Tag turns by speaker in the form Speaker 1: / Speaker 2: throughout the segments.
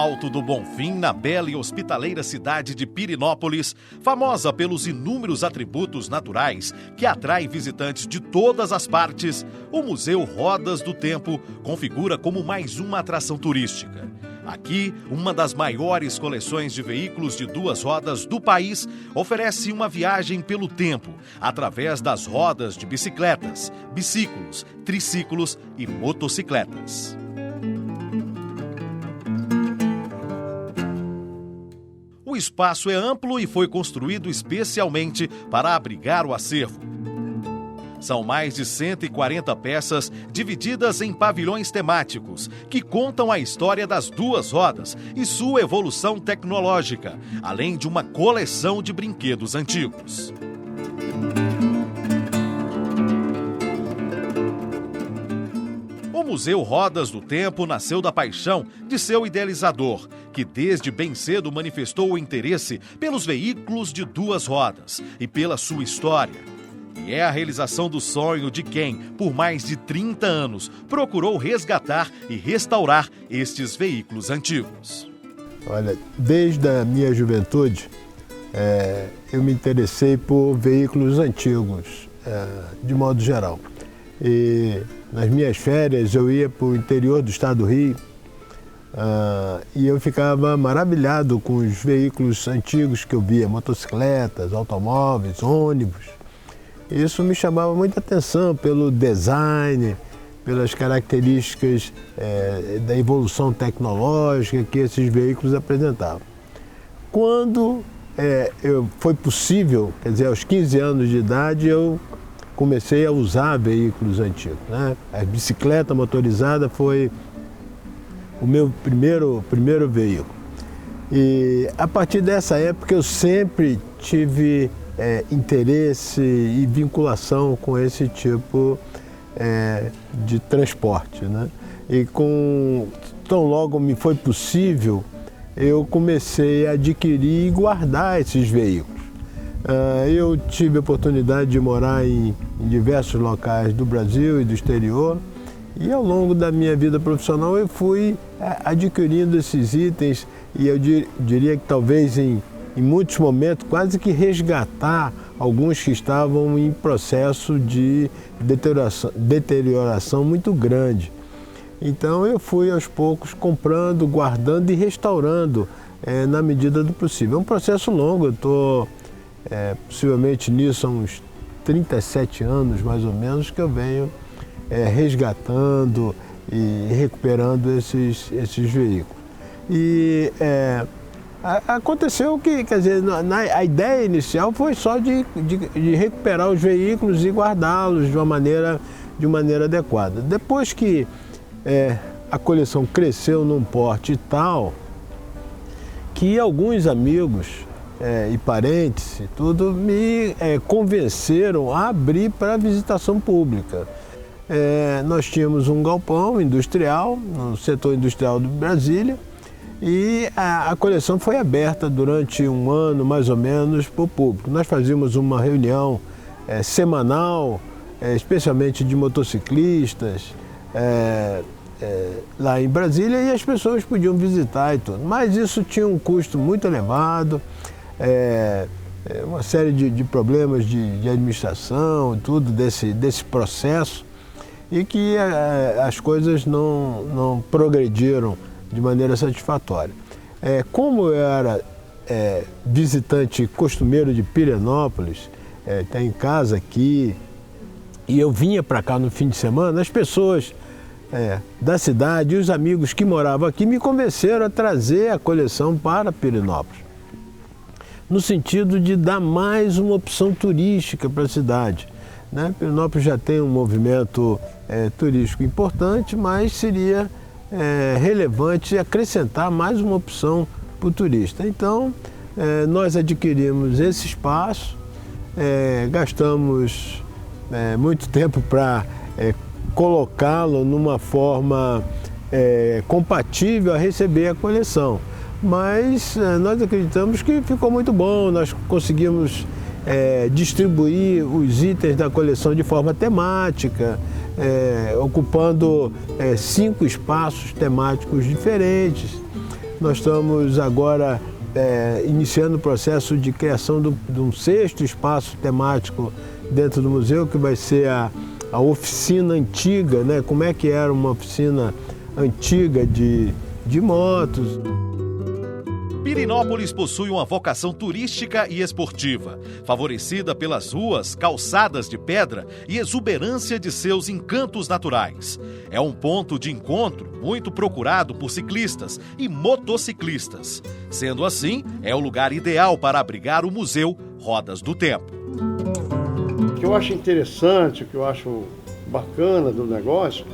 Speaker 1: Alto do Bonfim, na bela e hospitaleira cidade de Pirenópolis, famosa pelos inúmeros atributos naturais que atrai visitantes de todas as partes, o Museu Rodas do Tempo configura como mais uma atração turística. Aqui, uma das maiores coleções de veículos de duas rodas do país oferece uma viagem pelo tempo, através das rodas de bicicletas, biciclos, triciclos e motocicletas. O espaço é amplo e foi construído especialmente para abrigar o acervo. São mais de 140 peças divididas em pavilhões temáticos que contam a história das duas rodas e sua evolução tecnológica, além de uma coleção de brinquedos antigos. O Museu Rodas do Tempo nasceu da paixão de seu idealizador, que desde bem cedo manifestou o interesse pelos veículos de duas rodas e pela sua história. E é a realização do sonho de quem, por mais de 30 anos, procurou resgatar e restaurar estes veículos antigos.
Speaker 2: Olha, desde a minha juventude, eu me interessei por veículos antigos, de modo geral. E nas minhas férias eu ia para o interior do estado do Rio e eu ficava maravilhado com os veículos antigos que eu via, motocicletas, automóveis, ônibus. Isso me chamava muita atenção pelo design, pelas características da evolução tecnológica que esses veículos apresentavam. Quando foi possível, quer dizer, aos 15 anos de idade, eu comecei a usar veículos antigos, né? A bicicleta motorizada foi o meu primeiro veículo. E a partir dessa época eu sempre tive interesse e vinculação com esse tipo de transporte, né? E tão logo me foi possível, eu comecei a adquirir e guardar esses veículos. Eu tive a oportunidade de morar em diversos locais do Brasil e do exterior e ao longo da minha vida profissional eu fui adquirindo esses itens e eu diria que talvez em muitos momentos quase que resgatar alguns que estavam em processo de deterioração muito grande. Então eu fui aos poucos comprando, guardando e restaurando na medida do possível. É um processo longo, eu estou possivelmente nisso há uns 37 anos mais ou menos que eu venho resgatando e recuperando esses veículos. E aconteceu que, quer dizer, a ideia inicial foi só de recuperar os veículos e guardá-los de uma maneira adequada. Depois que a coleção cresceu num porte tal que alguns amigos e parentes e tudo me convenceram a abrir para visitação pública. Nós tínhamos um galpão industrial, no setor industrial de Brasília, e a coleção foi aberta durante um ano, mais ou menos, para o público. Nós fazíamos uma reunião semanal, especialmente de motociclistas, lá em Brasília, e as pessoas podiam visitar e tudo. Mas isso tinha um custo muito elevado, uma série de problemas de administração, tudo desse processo, e que as coisas não progrediram de maneira satisfatória. Como eu era visitante costumeiro de Pirenópolis, tem casa aqui, e eu vinha para cá no fim de semana, as pessoas da cidade e os amigos que moravam aqui me convenceram a trazer a coleção para Pirenópolis, no sentido de dar mais uma opção turística para a cidade, né? Pirenópolis já tem um movimento turístico importante, mas seria relevante acrescentar mais uma opção para o turista. Então, nós adquirimos esse espaço, gastamos muito tempo para colocá-lo numa forma compatível a receber a coleção. Mas nós acreditamos que ficou muito bom, nós conseguimos distribuir os itens da coleção de forma temática, ocupando 5 espaços temáticos diferentes. nós estamos agora iniciando o processo de criação de um 6º espaço temático dentro do museu, que vai ser a oficina antiga, né? Como é que era uma oficina antiga de motos.
Speaker 1: Pirenópolis possui uma vocação turística e esportiva, favorecida pelas ruas, calçadas de pedra e exuberância de seus encantos naturais. É um ponto de encontro muito procurado por ciclistas e motociclistas. Sendo assim, é o lugar ideal para abrigar o Museu Rodas do Tempo.
Speaker 3: O que eu acho interessante, o que eu acho bacana do negócio,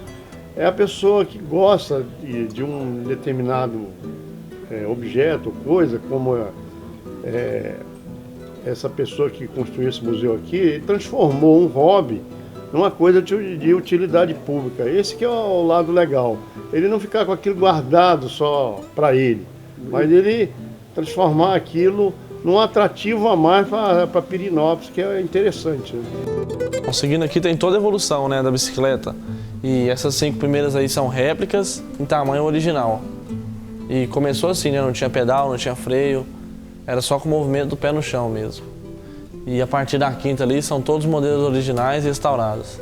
Speaker 3: é a pessoa que gosta de um determinado objeto, coisa, como essa pessoa que construiu esse museu aqui, transformou um hobby numa coisa de utilidade pública. Esse que é o lado legal. Ele não ficar com aquilo guardado só para ele, mas ele transformar aquilo num atrativo a mais para Pirenópolis, que é interessante.
Speaker 4: Seguindo aqui tem toda a evolução, né, da bicicleta. E essas 5 primeiras aí são réplicas em tamanho original. E começou assim, né? Não tinha pedal, não tinha freio, era só com o movimento do pé no chão mesmo. E a partir da 5ª ali são todos modelos originais e restaurados.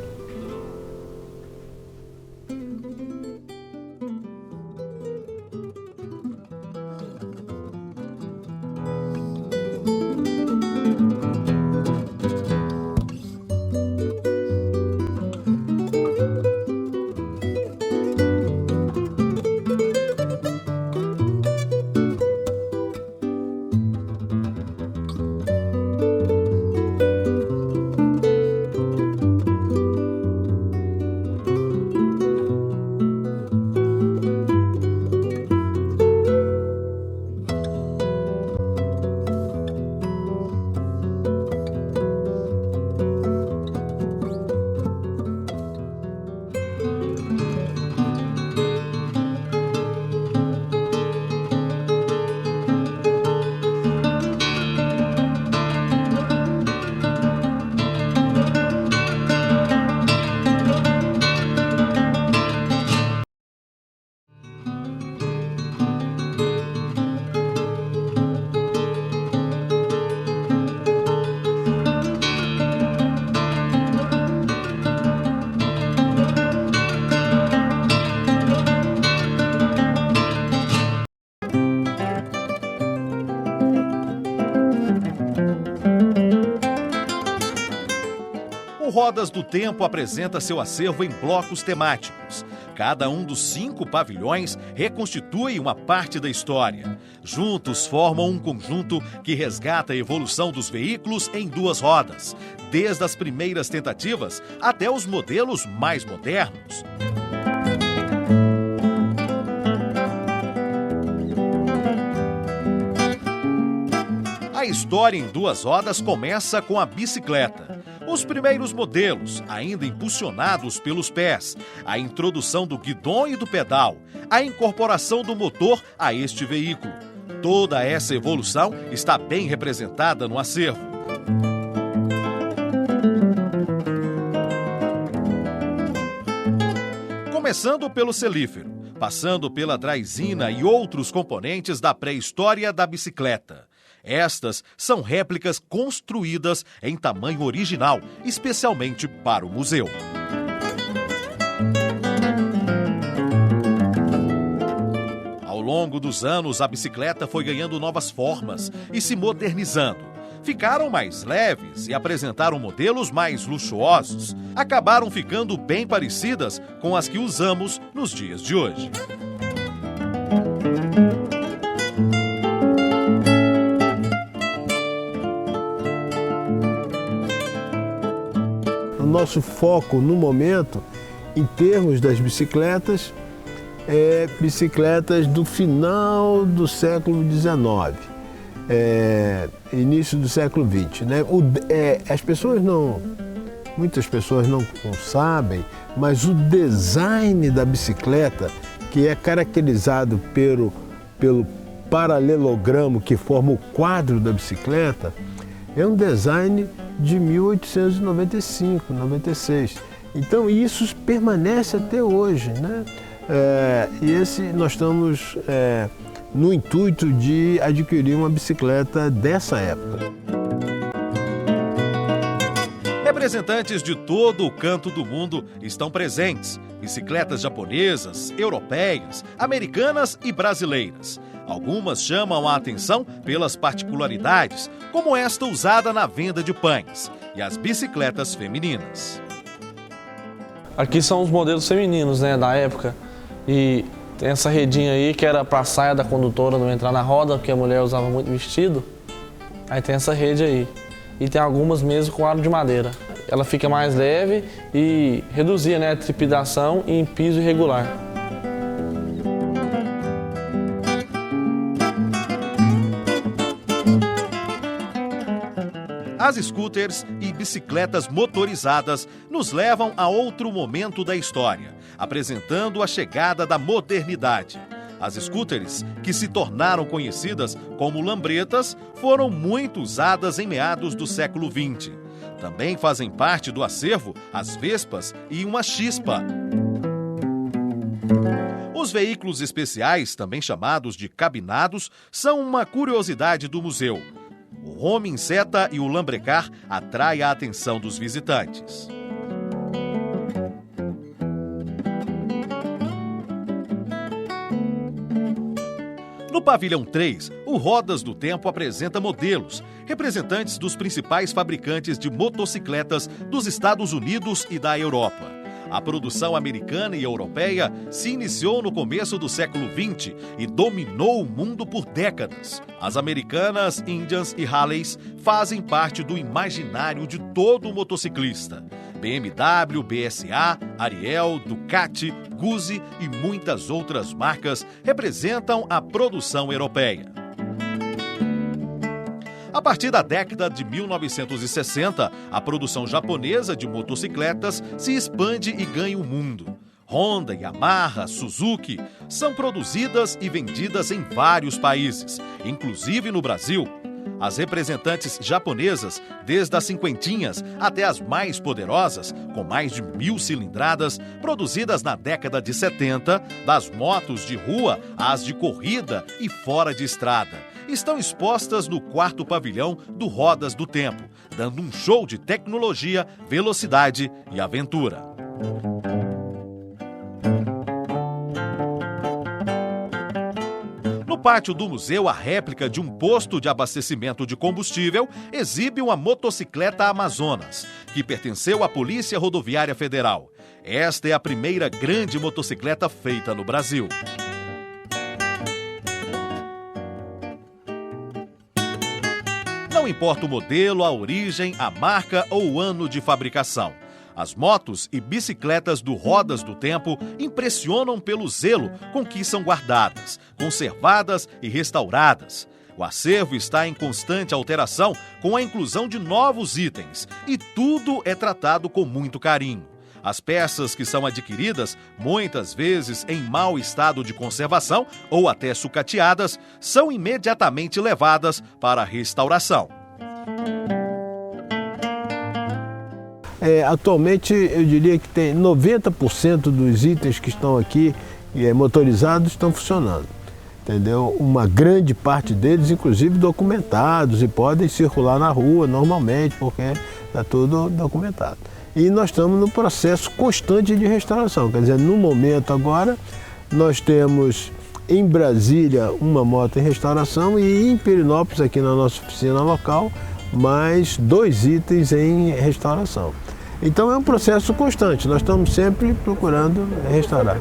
Speaker 1: O Rodas do Tempo apresenta seu acervo em blocos temáticos. Cada um dos 5 pavilhões reconstitui uma parte da história. Juntos formam um conjunto que resgata a evolução dos veículos em 2 rodas, desde as primeiras tentativas até os modelos mais modernos. A história em 2 rodas começa com a bicicleta. Os primeiros modelos, ainda impulsionados pelos pés, a introdução do guidão e do pedal, a incorporação do motor a este veículo. Toda essa evolução está bem representada no acervo. Começando pelo celífero, passando pela draisina e outros componentes da pré-história da bicicleta. Estas são réplicas construídas em tamanho original, especialmente para o museu. Ao longo dos anos, a bicicleta foi ganhando novas formas e se modernizando. Ficaram mais leves e apresentaram modelos mais luxuosos. Acabaram ficando bem parecidas com as que usamos nos dias de hoje.
Speaker 2: O nosso foco no momento, em termos das bicicletas, é bicicletas do final do século XIX, início do século XX. Né? Muitas pessoas não sabem, mas o design da bicicleta, que é caracterizado pelo paralelogramo que forma o quadro da bicicleta, é um design de 1895, 96. Então isso permanece até hoje, né? E nós estamos no intuito de adquirir uma bicicleta dessa época.
Speaker 1: Representantes de todo o canto do mundo estão presentes. Bicicletas japonesas, europeias, americanas e brasileiras. Algumas chamam a atenção pelas particularidades, como esta usada na venda de pães, e as bicicletas femininas.
Speaker 4: Aqui são os modelos femininos, né, da época. E tem essa redinha aí que era para a saia da condutora não entrar na roda, porque a mulher usava muito vestido. Aí tem essa rede aí. E tem algumas mesmo com aro de madeira. Ela fica mais leve e reduzia, né, a trepidação em piso irregular.
Speaker 1: As scooters e bicicletas motorizadas nos levam a outro momento da história, apresentando a chegada da modernidade. As scooters, que se tornaram conhecidas como lambretas, foram muito usadas em meados do século XX. Também fazem parte do acervo as Vespas e uma Chispa. Os veículos especiais, também chamados de cabinados, são uma curiosidade do museu. O Homem Seta e o Lambrecar atraem a atenção dos visitantes. No pavilhão 3, o Rodas do Tempo apresenta modelos, representantes dos principais fabricantes de motocicletas dos Estados Unidos e da Europa. A produção americana e europeia se iniciou no começo do século XX e dominou o mundo por décadas. As americanas, Indians e Harleys fazem parte do imaginário de todo motociclista. BMW, BSA, Ariel, Ducati, Guzzi e muitas outras marcas representam a produção europeia. A partir da década de 1960, a produção japonesa de motocicletas se expande e ganha o mundo. Honda, Yamaha, Suzuki são produzidas e vendidas em vários países, inclusive no Brasil. As representantes japonesas, desde as cinquentinhas até as mais poderosas, com mais de 1000 cilindradas, produzidas na década de 70, das motos de rua às de corrida e fora de estrada, estão expostas no 4º pavilhão do Rodas do Tempo, dando um show de tecnologia, velocidade e aventura. No pátio do museu, a réplica de um posto de abastecimento de combustível exibe uma motocicleta Amazonas, que pertenceu à Polícia Rodoviária Federal. Esta é a primeira grande motocicleta feita no Brasil. Não importa o modelo, a origem, a marca ou o ano de fabricação. As motos e bicicletas do Rodas do Tempo impressionam pelo zelo com que são guardadas, conservadas e restauradas. O acervo está em constante alteração com a inclusão de novos itens e tudo é tratado com muito carinho. As peças que são adquiridas, muitas vezes em mau estado de conservação ou até sucateadas, são imediatamente levadas para a restauração.
Speaker 2: Atualmente, eu diria que tem 90% dos itens que estão aqui motorizados estão funcionando. Entendeu? Uma grande parte deles, inclusive, documentados e podem circular na rua normalmente, porque está tudo documentado. E nós estamos no processo constante de restauração. Quer dizer, no momento agora, nós temos em Brasília uma moto em restauração e em Pirenópolis, aqui na nossa oficina local, mais 2 itens em restauração. Então é um processo constante, nós estamos sempre procurando restaurar.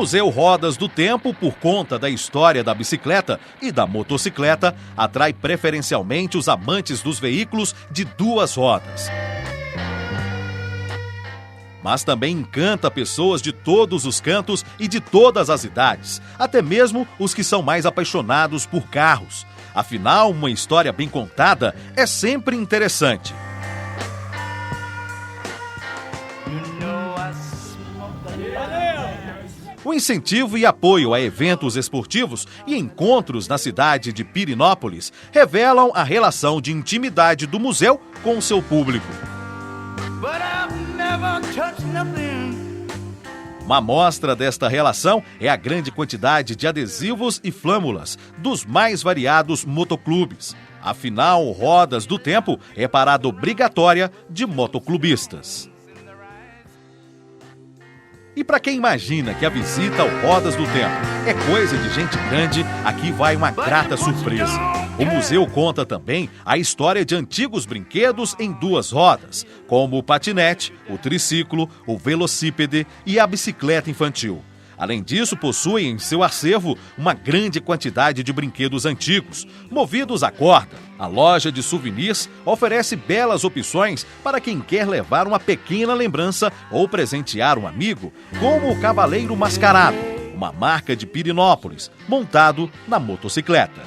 Speaker 1: Museu Rodas do Tempo, por conta da história da bicicleta e da motocicleta, atrai preferencialmente os amantes dos veículos de duas rodas. Mas também encanta pessoas de todos os cantos e de todas as idades, até mesmo os que são mais apaixonados por carros. Afinal, uma história bem contada é sempre interessante. O incentivo e apoio a eventos esportivos e encontros na cidade de Pirenópolis revelam a relação de intimidade do museu com seu público. Uma amostra desta relação é a grande quantidade de adesivos e flâmulas dos mais variados motoclubes. Afinal, Rodas do Tempo é parada obrigatória de motoclubistas. E para quem imagina que a visita ao Rodas do Tempo é coisa de gente grande, aqui vai uma grata surpresa. O museu conta também a história de antigos brinquedos em duas rodas, como o patinete, o triciclo, o velocípede e a bicicleta infantil. Além disso, possui em seu acervo uma grande quantidade de brinquedos antigos, movidos a corda. A loja de souvenirs oferece belas opções para quem quer levar uma pequena lembrança ou presentear um amigo, como o Cavaleiro Mascarado, uma marca de Pirenópolis, montado na motocicleta.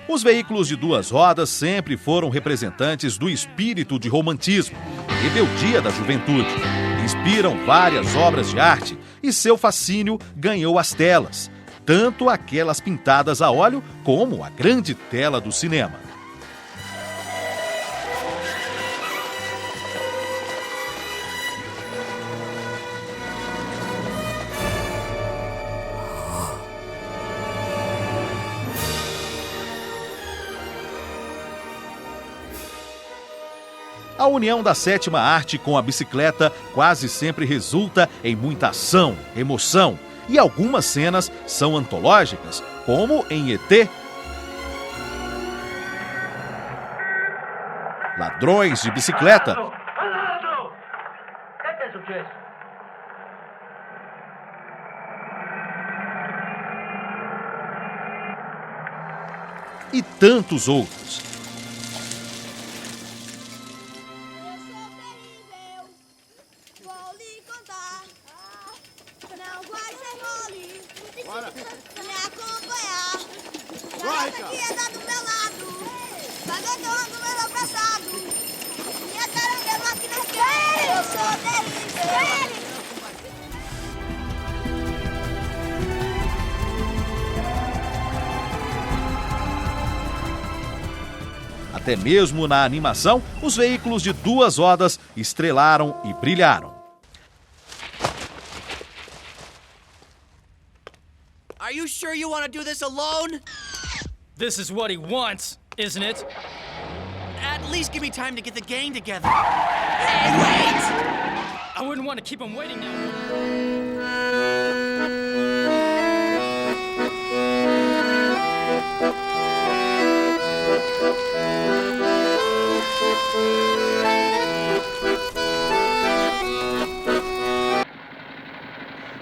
Speaker 1: Os veículos de duas rodas sempre foram representantes do espírito de romantismo, rebeldia da juventude. Inspiram várias obras de arte e seu fascínio ganhou as telas, tanto aquelas pintadas a óleo como a grande tela do cinema. A união da sétima arte com a bicicleta quase sempre resulta em muita ação, emoção, e algumas cenas são antológicas, como em ET. Ladrões de bicicleta. E tantos outros. Até mesmo na animação, os veículos de duas rodas estrelaram e brilharam.
Speaker 5: Are you sure you want to do this alone?
Speaker 6: This is what he wants, isn't it?
Speaker 5: At least give me time to get the gang together. Hey, wait!
Speaker 6: I wouldn't want to keep him waiting now.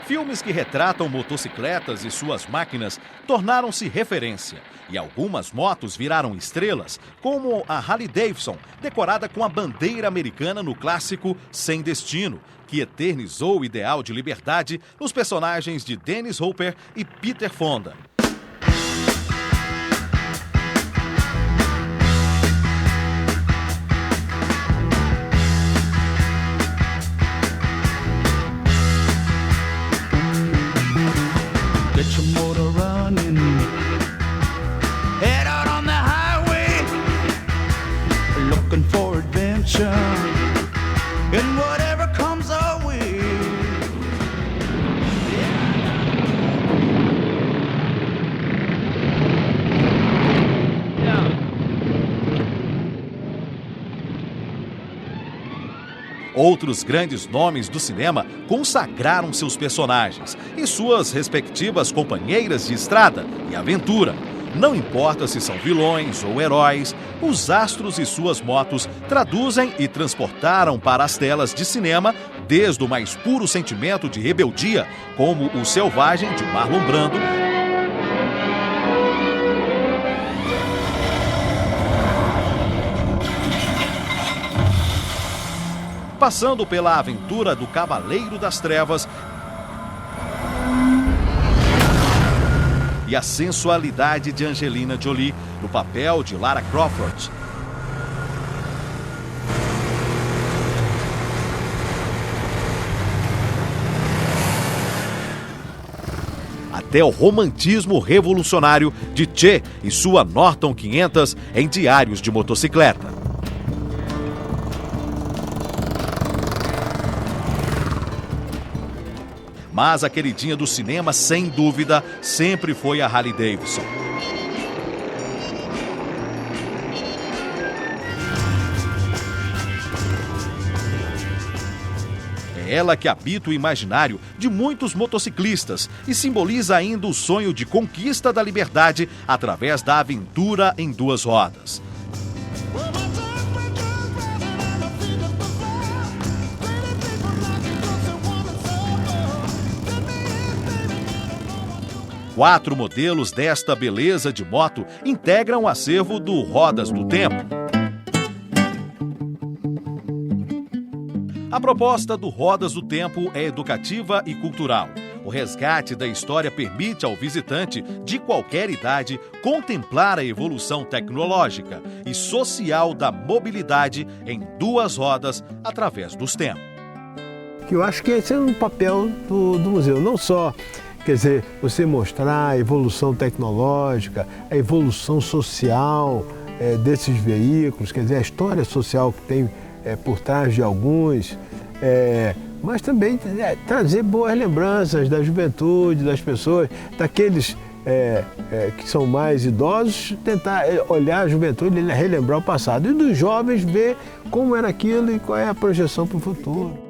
Speaker 1: Filmes que retratam motocicletas e suas máquinas tornaram-se referência, e algumas motos viraram estrelas, como a Harley-Davidson, decorada com a bandeira americana no clássico Sem Destino, que eternizou o ideal de liberdade nos personagens de Dennis Hopper e Peter Fonda.
Speaker 7: Get your motor running. Head out on the highway, looking for adventure, and whatever comes our way.
Speaker 1: Outros grandes nomes do cinema consagraram seus personagens e suas respectivas companheiras de estrada e aventura. Não importa se são vilões ou heróis, os astros e suas motos traduzem e transportaram para as telas de cinema desde o mais puro sentimento de rebeldia, como O Selvagem, de Marlon Brando, passando pela aventura do Cavaleiro das Trevas e a sensualidade de Angelina Jolie no papel de Lara Croft. Até o romantismo revolucionário de Che e sua Norton 500 em Diários de Motocicleta. Mas a queridinha do cinema, sem dúvida, sempre foi a Harley Davidson. É ela que habita o imaginário de muitos motociclistas e simboliza ainda o sonho de conquista da liberdade através da aventura em duas rodas. Quatro modelos desta beleza de moto integram o acervo do Rodas do Tempo. A proposta do Rodas do Tempo é educativa e cultural. O resgate da história permite ao visitante de qualquer idade contemplar a evolução tecnológica e social da mobilidade em duas rodas através dos tempos.
Speaker 2: Eu acho que esse é um papel do museu, não só, quer dizer, você mostrar a evolução tecnológica, a evolução social desses veículos, quer dizer, a história social que tem por trás de alguns, mas também trazer boas lembranças da juventude, das pessoas, daqueles que são mais idosos, tentar olhar a juventude e relembrar o passado, e dos jovens ver como era aquilo e qual é a projeção para o futuro.